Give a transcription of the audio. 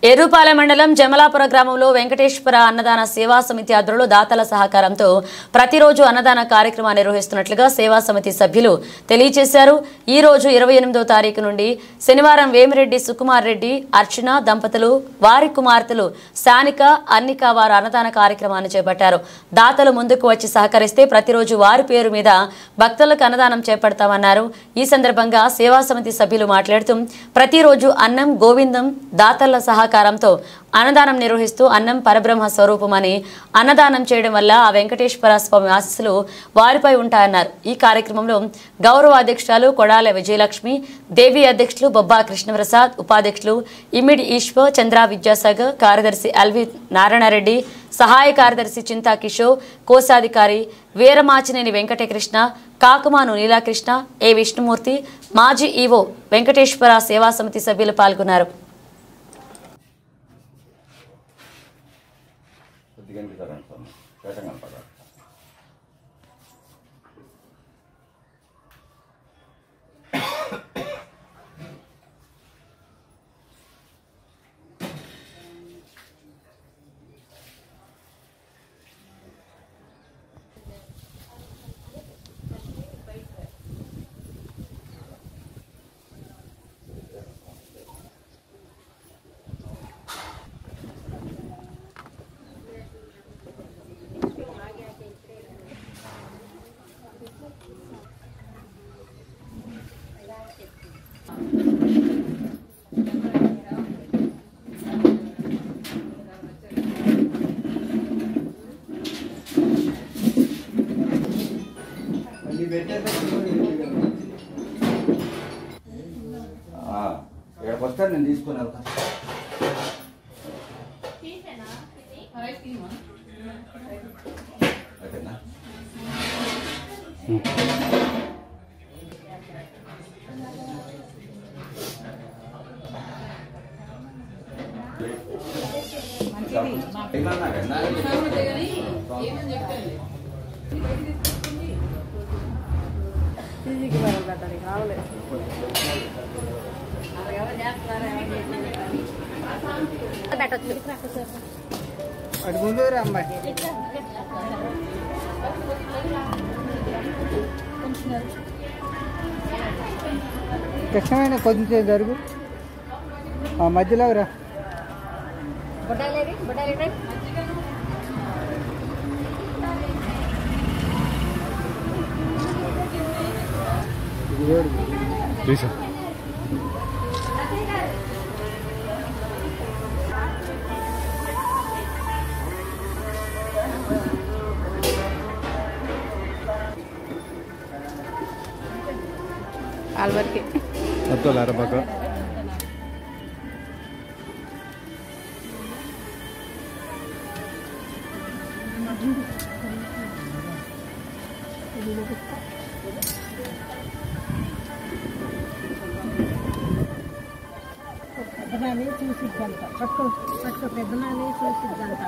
ఎర్రుపాలెం మండలం జమలాపుర గ్రామంలో వెంకటేశ్వర అన్నదాన సేవా సమితి ఆధ్వర్యంలో దాతల సహకారంతో ప్రతిరోజు అన్నదాన కార్యక్రమాన్ని నిర్వహిస్తున్నట్లుగా సేవా సమితి సభ్యులు తెలియజేశారు. ఈ రోజు 28వ తారీఖు నుండి శనివారం వేమిరెడ్డి సుకుమార్ రెడ్డి అర్చన దంపతులు వారి కుమార్తెలు సానిక అన్నిక వారు అన్నదాన కార్యక్రమాన్ని చేపట్టారు. దాతలు ముందుకు వచ్చి సహకరిస్తే ప్రతిరోజు వారి పేరు మీద భక్తులకు అన్నదానం చేపడతామన్నారు. ఈ సందర్భంగా సేవా సమితి సభ్యులు మాట్లాడుతూ ప్రతిరోజు అన్నం గోవిందం దాతల సహకారంతో అన్నదానం నిర్వహిస్తూ అన్నం పరబ్రహ్మ స్వరూపమని అన్నదానం చేయడం వల్ల ఆ వెంకటేశ్వర స్వామి ఆశీస్సులు వారిపై ఉంటాయన్నారు. ఈ కార్యక్రమంలో గౌరవ అధ్యక్షురాలు కొడాల విజయలక్ష్మి, దేవి అధ్యక్షులు బొబ్బా కృష్ణప్రసాద్, ఉపాధ్యక్షులు ఇమిడి ఈశ్వర్, చంద్ర విద్యాసాగర్, కార్యదర్శి ఎల్వి నారాయణరెడ్డి, సహాయ కార్యదర్శి చింతా కిషోర్, కోశాధికారి వీరమాచినేని వెంకటకృష్ణ, కాకుమాను నీలాకృష్ణ, ఏ విష్ణుమూర్తి, మాజీ ఈవో వెంకటేశ్వర సేవా సమితి సభ్యులు పాల్గొన్నారు. ఇక్కడికి వస్తే నేను తీసుకుని వెళ్తాను. ఓకేనా? అటు ముందు అమ్మాయి కష్టమైన కొంచెం జరుగు మధ్యలో రా. ఆల్వర్కి మొత్తం అరబక పెద్దనాన్ని చూసిద్దంట పట్టుకో పెద్దనాన్ని చూసిద్దంట.